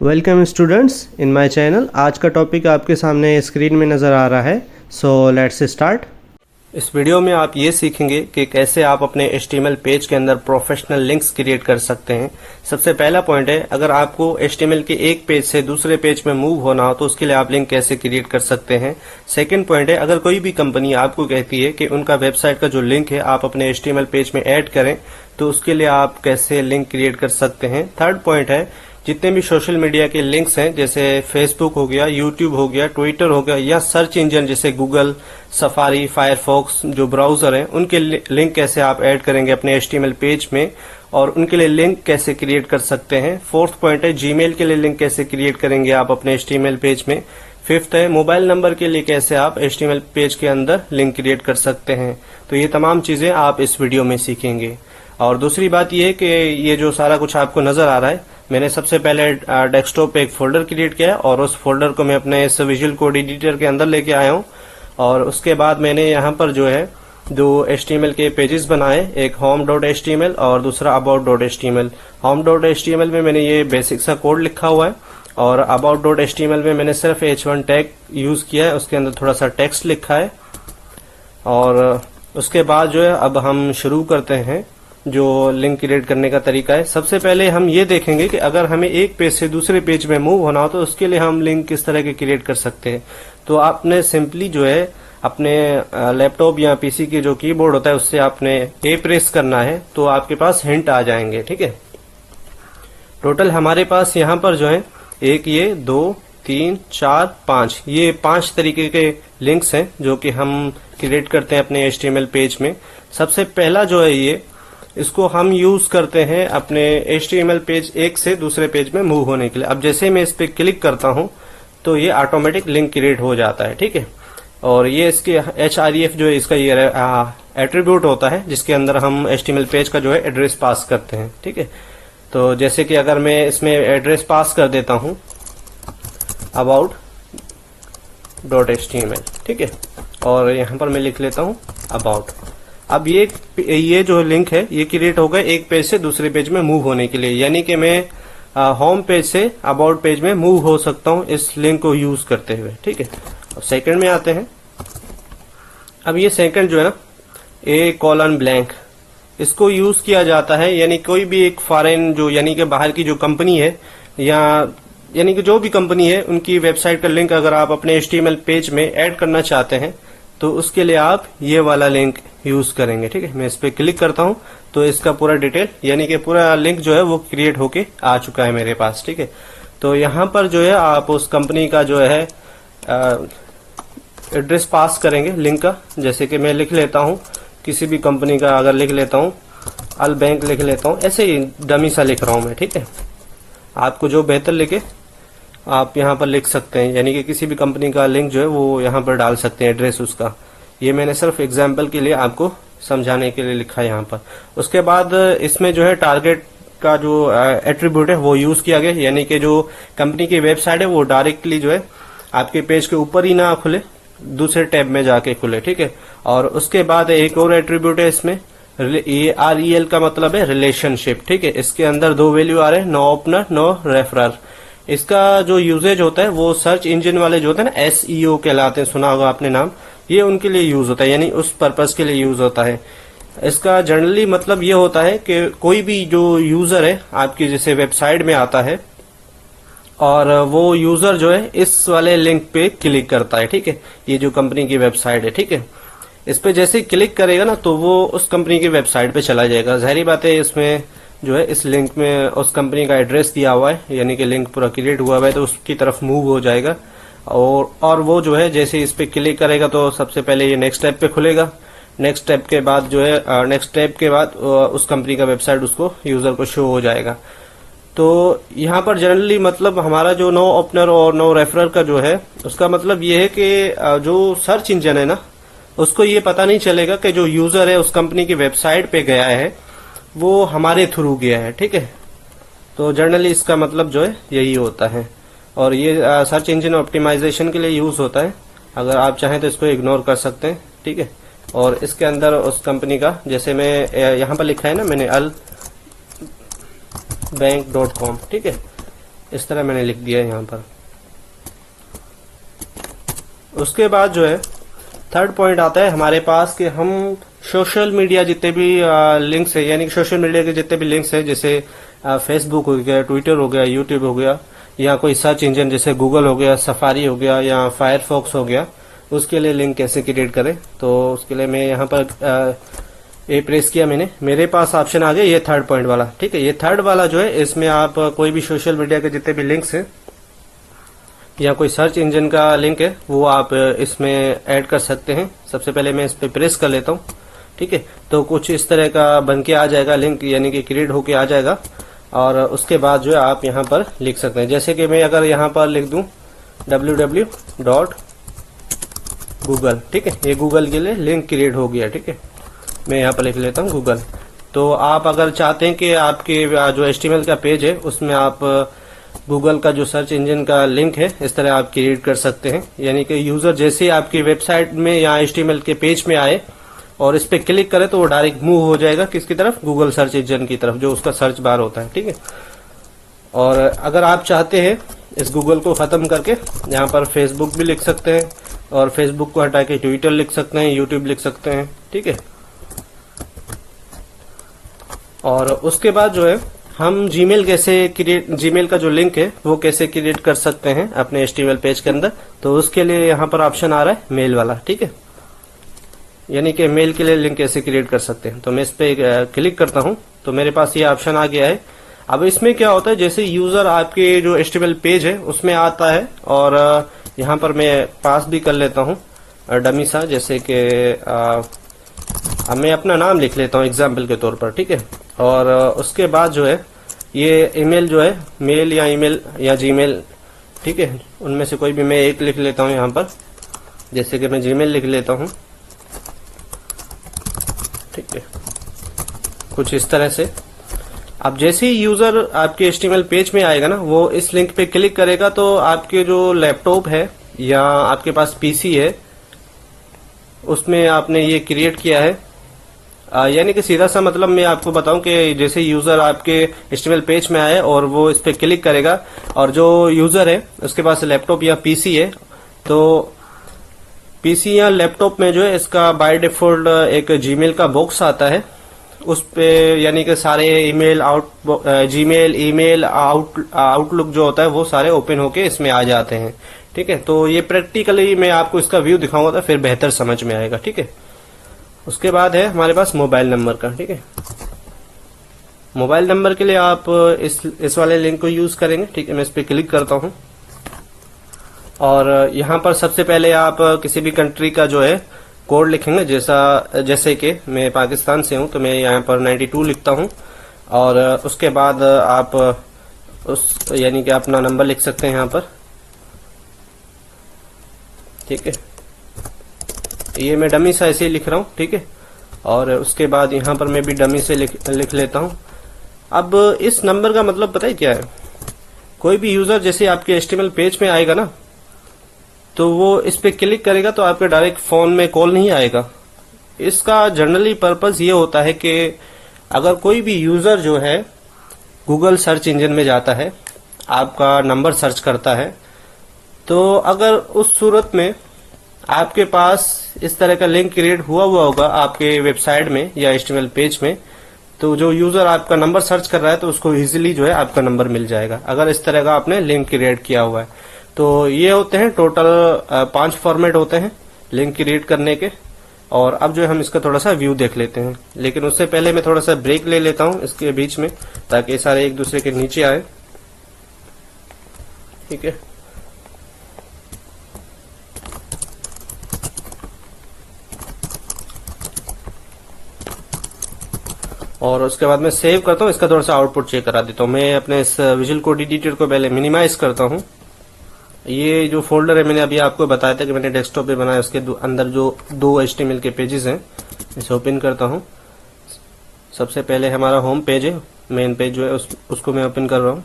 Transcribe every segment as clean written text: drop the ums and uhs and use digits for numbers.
Welcome students in my channel. आज का topic आपके सामने स्क्रीन में नज़र आ रहा है। So let's start. इस वीडियो में आप ये सीखेंगे कि कैसे आप अपने HTML पेज के अंदर प्रोफेशनल लिंक्स क्रिएट कर सकते हैं। सबसे पहला पॉइंट है, अगर आपको HTML के एक पेज से दूसरे पेज में मूव होना हो तो उसके लिए आप लिंक कैसे क्रिएट कर सकते हैं। सेकंड पॉइंट है, अगर कोई भी कंपनी आपको कहती है कि उनका वेबसाइट का जो लिंक है आप अपने HTML पेज में ऐड करें तो उसके लिए आप कैसे लिंक क्रिएट कर सकते हैं। थर्ड पॉइंट है, जितने भी सोशल मीडिया के लिंक्स हैं जैसे फेसबुक हो गया, यूट्यूब हो गया, ट्विटर हो गया या सर्च इंजन जैसे गूगल, सफारी, फायरफॉक्स जो ब्राउजर हैं उनके लिंक कैसे आप ऐड करेंगे अपने HTML पेज में और उनके लिए लिंक कैसे क्रिएट कर सकते हैं। फोर्थ पॉइंट है, जीमेल के लिए लिंक कैसे क्रिएट करेंगे आप अपने HTML पेज में। फिफ्थ है, मोबाइल नंबर के लिए कैसे आप HTML पेज के अंदर लिंक क्रिएट कर सकते हैं। तो ये तमाम चीजें आप इस वीडियो में सीखेंगे। और दूसरी बात ये है कि ये जो सारा कुछ आपको नजर आ रहा है, मैंने सबसे पहले डेस्कटॉप पे एक फोल्डर क्रिएट किया और उस फोल्डर को मैं अपने इस विजुअल कोड एडिटर के अंदर लेके आया हूँ। और उसके बाद मैंने यहाँ पर जो है दो HTML के पेजेस बनाए, एक home.html और दूसरा about.html। home.html में मैंने ये बेसिक सा कोड लिखा हुआ है और about.html में मैंने सिर्फ h1 टैग यूज किया है, उसके अंदर थोड़ा सा टेक्स्ट लिखा है। और उसके बाद जो है अब हम शुरू करते हैं जो लिंक क्रिएट करने का तरीका है। सबसे पहले हम ये देखेंगे कि अगर हमें एक पेज से दूसरे पेज में मूव होना हो तो उसके लिए हम लिंक किस तरह के क्रिएट कर सकते हैं। तो आपने सिंपली जो है अपने लैपटॉप या पीसी के जो कीबोर्ड होता है उससे आपने ए प्रेस करना है तो आपके पास हिंट आ जाएंगे। ठीक है, टोटल हमारे पास यहाँ पर जो है एक, ये 2, 3, 4, 5, ये 5 तरीके के लिंक्स हैं जो कि हम क्रिएट करते हैं अपने HTML पेज में। सबसे पहला जो है ये, इसको हम यूज करते हैं अपने HTML पेज एक से दूसरे पेज में मूव होने के लिए। अब जैसे मैं इस पे क्लिक करता हूं तो ये ऑटोमेटिक लिंक क्रिएट हो जाता है। ठीक है, और ये इसके href जो है इसका ये एट्रीब्यूट होता है जिसके अंदर हम HTML पेज का जो है एड्रेस पास करते हैं। ठीक है, तो जैसे कि अगर मैं इसमें एड्रेस पास कर देता हूं about.html, ठीक है, और यहाँ पर मैं लिख लेता हूँ about। अब ये जो लिंक है ये क्रिएट होगा एक पेज से दूसरे पेज में मूव होने के लिए, यानी कि मैं home page say about page में मूव हो सकता हूँ इस लिंक को यूज करते हुए। ठीक है, अब सेकंड में आते हैं। अब ये सेकंड जो है ना, A:ब्लैंक, इसको यूज किया जाता है यानी कोई भी एक फॉरेन जो यानी कि बाहर की जो कंपनी है या यानी कि जो भी कंपनी है उनकी वेबसाइट का लिंक अगर आप अपने HTML पेज में ऐड करना चाहते हैं तो उसके लिए आप ये वाला लिंक यूज करेंगे। ठीक है, मैं इस पे क्लिक करता हूं तो इसका पूरा डिटेल यानी कि पूरा लिंक जो है वो क्रिएट होके आ चुका है मेरे पास। ठीक है, तो यहाँ पर जो है आप उस कंपनी का जो है एड्रेस पास करेंगे लिंक का। जैसे कि मैं लिख लेता हूँ किसी भी कंपनी का, अगर लिख लेता हूँ अल बैंक लिख लेता हूँ, ऐसे ही डमी सा लिख रहा हूँ मैं। ठीक है, आपको जो बेहतर लिखे आप यहाँ पर लिख सकते हैं, यानी कि किसी भी कंपनी का लिंक जो है वो यहाँ पर डाल सकते हैं एड्रेस उसका। ये मैंने सिर्फ एग्जाम्पल के लिए आपको समझाने के लिए लिखा है यहाँ पर। उसके बाद इसमें जो है टारगेट का जो एट्रीब्यूट है वो यूज किया गया, यानी कि जो कंपनी की वेबसाइट है वो डायरेक्टली जो है आपके पेज के ऊपर ही ना खुले, दूसरे टैब में जाके खुले। ठीक है, और उसके बाद एक और एट्रीब्यूट है इसमें, ये REL का मतलब है रिलेशनशिप। ठीक है, इसके अंदर 2 वैल्यू आ रहे हैं, नो ओपनर, नो रेफरर। इसका जो यूजेज होता है वो सर्च इंजन वाले जो होते हैं ना, SEO कहलाते हैं, सुना होगा आपने नाम, ये उनके लिए यूज होता है, यानी उस पर्पस के लिए यूज होता है। इसका जनरली मतलब ये होता है कि कोई भी जो यूजर है आपकी जैसे वेबसाइट में आता है और वो यूजर जो है इस वाले लिंक पे क्लिक करता है। ठीक है, ये जो कंपनी की वेबसाइट है, ठीक है, इस पे जैसे क्लिक करेगा ना तो वो उस कंपनी की वेबसाइट पे चला जाएगा। जाहिर बात है इसमें जो है इस लिंक में उस कंपनी का एड्रेस दिया हुआ है, यानी कि लिंक पूरा क्रिएट हुआ है तो उसकी तरफ मूव हो जाएगा। और वो जो है जैसे इस पे क्लिक करेगा तो सबसे पहले ये नेक्स्ट टैब पे खुलेगा। नेक्स्ट टैब के बाद जो है नेक्स्ट टैब के बाद उस कंपनी का वेबसाइट उसको यूजर को शो हो जाएगा। तो यहाँ पर जनरली मतलब हमारा जो नो ओपनर और नो रेफरर का जो है उसका मतलब ये है कि जो सर्च इंजन है ना उसको ये पता नहीं चलेगा कि जो यूजर है उस कंपनी की वेबसाइट पे गया है वो हमारे थ्रू गया है। ठीक है, तो जनरली इसका मतलब जो है यही होता है और ये सर्च इंजन ऑप्टिमाइजेशन के लिए यूज होता है। अगर आप चाहें तो इसको इग्नोर कर सकते हैं। ठीक है, और इसके अंदर उस कंपनी का जैसे मैं यहाँ पर लिखा है ना मैंने albank.com, ठीक है, इस तरह मैंने लिख दिया है यहाँ पर। उसके बाद जो है थर्ड पॉइंट आता है हमारे पास कि हम सोशल मीडिया जितने भी लिंक्स है, यानी कि सोशल मीडिया के जितने भी लिंक्स है, जैसे फेसबुक हो गया, ट्विटर हो गया, यूट्यूब हो गया, या कोई सर्च इंजन जैसे गूगल हो गया, सफारी हो गया, या फायरफॉक्स हो गया, उसके लिए लिंक कैसे क्रिएट करें। तो उसके लिए मैं यहाँ पर ए प्रेस किया मैंने, मेरे पास ऑप्शन आ गया ये थर्ड पॉइंट वाला। ठीक है, ये थर्ड वाला जो है इसमें आप कोई भी सोशल मीडिया के जितने भी लिंक्स हैं या कोई सर्च इंजन का लिंक है वो आप इसमें ऐड कर सकते हैं। सबसे पहले मैं इस पे प्रेस कर लेता हूँ। ठीक है, तो कुछ इस तरह का बन के आ जाएगा लिंक, यानी कि क्रिएट होके आ जाएगा। और उसके बाद जो है आप यहाँ पर लिख सकते हैं, जैसे कि मैं अगर यहाँ पर लिख दूं www.google। ठीक है, ये गूगल के लिए लिंक क्रिएट हो गया। ठीक है, मैं यहाँ पर लिख लेता हूँ गूगल। तो आप अगर चाहते हैं कि आपके जो HTML का पेज है उसमें आप गूगल का जो सर्च इंजन का लिंक है इस तरह आप क्रिएट कर सकते हैं, यानी कि यूजर जैसे ही आपकी वेबसाइट में या HTML के पेज में आए और इस पे क्लिक करे तो वो डायरेक्ट मूव हो जाएगा किसकी तरफ, गूगल सर्च इंजन की तरफ, जो उसका सर्च बार होता है। ठीक है, और अगर आप चाहते हैं इस गूगल को खत्म करके यहाँ पर फेसबुक भी लिख सकते हैं, और फेसबुक को हटा के ट्विटर लिख सकते हैं, यूट्यूब लिख सकते हैं। ठीक है, और उसके बाद जो है हम जीमेल का जो लिंक है वो कैसे क्रिएट कर सकते हैं अपने HTML पेज के अंदर। तो उसके लिए यहाँ पर ऑप्शन आ रहा है मेल वाला। ठीक है, यानी कि मेल के लिए लिंक कैसे क्रिएट कर सकते हैं। तो मैं इस पे क्लिक करता हूं तो मेरे पास ये ऑप्शन आ गया है। अब इसमें क्या होता है, जैसे यूजर आपके जो HTML पेज है उसमें आता है, और यहाँ पर मैं पास भी कर लेता हूँ डमी सा, जैसे कि अब मैं अपना नाम लिख लेता हूँ एग्जाम्पल के तौर पर। ठीक है, और उसके बाद जो है ये ईमेल जो है, मेल या ईमेल या जीमेल, ठीक है, उनमें से कोई भी मैं एक लिख लेता हूँ यहाँ पर, जैसे कि मैं जीमेल लिख लेता हूँ। ठीक है, कुछ इस तरह से। अब जैसे ही यूजर आपके HTML पेज में आएगा ना, वो इस लिंक पे क्लिक करेगा तो आपके जो लैपटॉप है या आपके पास PC है उसमें आपने ये क्रिएट किया है, यानी कि सीधा सा मतलब मैं आपको बताऊं कि जैसे यूजर आपके HTML पेज में आए और वो इस पे क्लिक करेगा, और जो यूजर है उसके पास लैपटॉप या PC है, तो PC या लैपटॉप में जो है इसका बाय डिफॉल्ट एक जीमेल का बॉक्स आता है, उस पे यानी कि सारे ईमेल जीमेल, ईमेल, आउटलुक जो होता है वो सारे ओपन होके इसमें आ जाते हैं। ठीक है, तो ये प्रैक्टिकली मैं आपको इसका व्यू दिखाऊंगा तो फिर बेहतर समझ में आएगा। ठीक है, उसके बाद है हमारे पास मोबाइल नंबर का। ठीक है, मोबाइल नंबर के लिए आप इस वाले लिंक को यूज करेंगे। ठीक है, मैं इस पे क्लिक करता हूँ, और यहाँ पर सबसे पहले आप किसी भी कंट्री का जो है कोड लिखेंगे, जैसे कि मैं पाकिस्तान से हूँ तो मैं यहाँ पर 92 लिखता हूँ, और उसके बाद आप यानी कि अपना नंबर लिख सकते हैं यहाँ पर। ठीक है, ये मैं डमी से ऐसे ही लिख रहा हूँ। ठीक है, और उसके बाद यहाँ पर मैं भी डमी से लिख लेता हूँ। अब इस नंबर का मतलब पता है क्या है, कोई भी यूजर जैसे आपके HTML पेज में आएगा ना, तो वो इस पे क्लिक करेगा तो आपके डायरेक्ट फोन में कॉल नहीं आएगा। इसका जनरली पर्पस ये होता है कि अगर कोई भी यूजर जो है गूगल सर्च इंजन में जाता है, आपका नंबर सर्च करता है, तो अगर उस सूरत में आपके पास इस तरह का लिंक क्रिएट हुआ होगा आपके वेबसाइट में या HTML पेज में, तो जो यूजर आपका नंबर सर्च कर रहा है तो उसको इजीली जो है आपका नंबर मिल जाएगा, अगर इस तरह का आपने लिंक क्रिएट किया हुआ है। तो ये होते हैं टोटल 5 फॉर्मेट होते हैं लिंक क्रिएट करने के। और अब जो है हम इसका थोड़ा सा व्यू देख लेते हैं, लेकिन उससे पहले मैं थोड़ा सा ब्रेक ले लेता हूं इसके बीच में, ताकि सारे एक दूसरे के नीचे आए। ठीक है, और उसके बाद मैं सेव करता हूँ, इसका थोड़ा सा आउटपुट चेक करा देता हूँ। मैं अपने इस विजुअल कोड एडिटर को पहले मिनिमाइज करता हूँ। ये जो फोल्डर है मैंने अभी आपको बताया था कि मैंने डेस्कटॉप पे बनाया, उसके अंदर जो 2 HTML के पेजेस हैं, इसे ओपन करता हूँ। सबसे पहले हमारा होम पेज है, मेन पेज जो है उसको मैं ओपन कर रहा हूँ।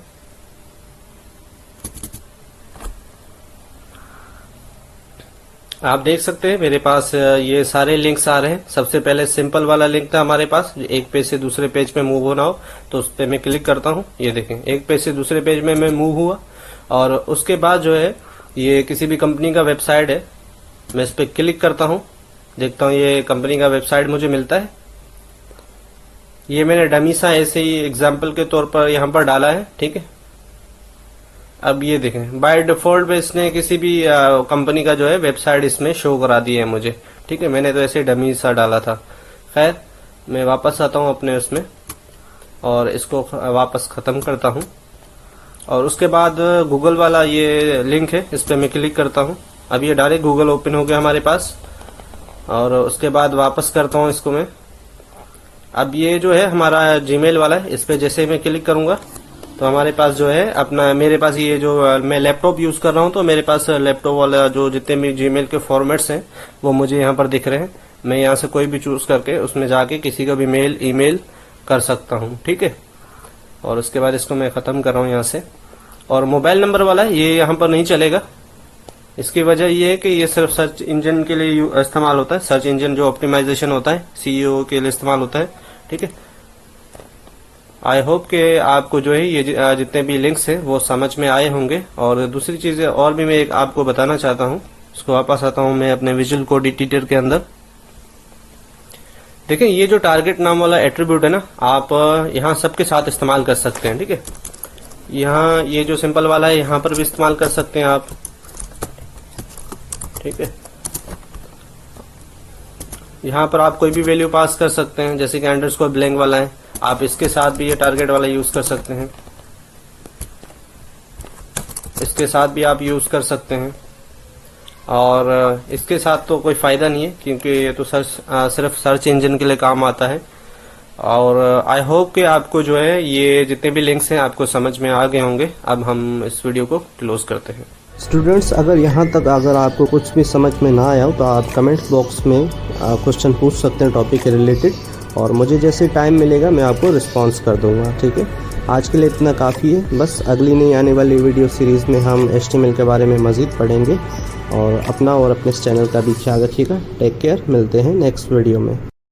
आप देख सकते हैं मेरे पास ये सारे लिंक्स आ रहे हैं। सबसे पहले सिंपल वाला लिंक था हमारे पास, एक पेज से दूसरे पेज पे मूव होना हो, तो उस पर मैं क्लिक करता हूँ। ये देखें, एक पेज से दूसरे पेज में मैं मूव हुआ, और उसके बाद जो है ये किसी भी कंपनी का वेबसाइट है, मैं इस पर क्लिक करता हूँ, देखता हूँ ये कंपनी का वेबसाइट मुझे मिलता है। ये मैंने डमी सा ऐसे ही एग्जाम्पल के तौर पर यहाँ पर डाला है, ठीक है। अब ये देखें, बाय डिफॉल्ट में इसने किसी भी कंपनी का जो है वेबसाइट इसमें शो करा दी है मुझे, ठीक है। मैंने तो ऐसे डमी सा डाला था। खैर, मैं वापस आता हूँ अपने उसमें और इसको वापस खत्म करता हूँ, और उसके बाद गूगल वाला ये लिंक है, इस पर मैं क्लिक करता हूँ। अब ये डायरेक्ट गूगल ओपन हो गया हमारे पास, और उसके बाद वापस करता हूँ इसको मैं। अब ये जो है हमारा जीमेल वाला है, इस पे जैसे मैं क्लिक करूंगा तो हमारे पास जो है अपना, मेरे पास ये जो मैं लैपटॉप यूज कर रहा हूँ, तो मेरे पास लैपटॉप वाला जो जितने भी जीमेल के फॉर्मेट्स हैं वो मुझे यहाँ पर दिख रहे हैं। मैं यहाँ से कोई भी चूज करके उसमें जाके किसी का भी मेल ईमेल कर सकता हूँ, ठीक है। और उसके बाद इसको मैं खत्म कर रहा हूँ यहाँ से। और मोबाइल नंबर वाला ये यहाँ पर नहीं चलेगा। इसकी वजह ये है कि ये सिर्फ सर्च इंजन के लिए इस्तेमाल होता है, सर्च इंजन जो ऑप्टिमाइजेशन होता है सीईओ के लिए इस्तेमाल होता है, ठीक है। आई होप कि आपको जो है ये जितने भी लिंक्स हैं वो समझ में आए होंगे। और दूसरी चीज और भी मैं एक आपको बताना चाहता हूँ, इसको वापस आता हूँ मैं अपने विजुअल कोड एडिटर के अंदर। देखें, ये जो टारगेट नाम वाला एट्रीब्यूट है ना, आप यहाँ सबके साथ इस्तेमाल कर सकते हैं, ठीक है। यहाँ ये जो सिंपल वाला है यहाँ पर भी इस्तेमाल कर सकते हैं आप, ठीक है। यहाँ पर आप कोई भी वैल्यू पास कर सकते हैं, जैसे कि अंडरस्कोर ब्लैंक वाला है, आप इसके साथ भी ये टारगेट वाला यूज कर सकते हैं, इसके साथ भी आप यूज कर सकते हैं। और इसके साथ तो कोई फायदा नहीं है, क्योंकि ये तो सिर्फ सर्च इंजन के लिए काम आता है। और आई होप कि आपको जो है ये जितने भी लिंक्स हैं आपको समझ में आ गए होंगे। अब हम इस वीडियो को क्लोज करते हैं। स्टूडेंट्स, अगर यहाँ तक अगर आपको कुछ भी समझ में ना आया हो तो आप कमेंट बॉक्स में क्वेश्चन पूछ सकते हैं टॉपिक के रिलेटेड, और मुझे जैसे टाइम मिलेगा मैं आपको रिस्पांस कर दूंगा, ठीक है। आज के लिए इतना काफ़ी है। बस अगली नई आने वाली वीडियो सीरीज़ में हम HTML के बारे में मज़ीद पढ़ेंगे। और अपना और अपने इस चैनल का भी ख्याल रखिएगा। टेक केयर, मिलते हैं नेक्स्ट वीडियो में।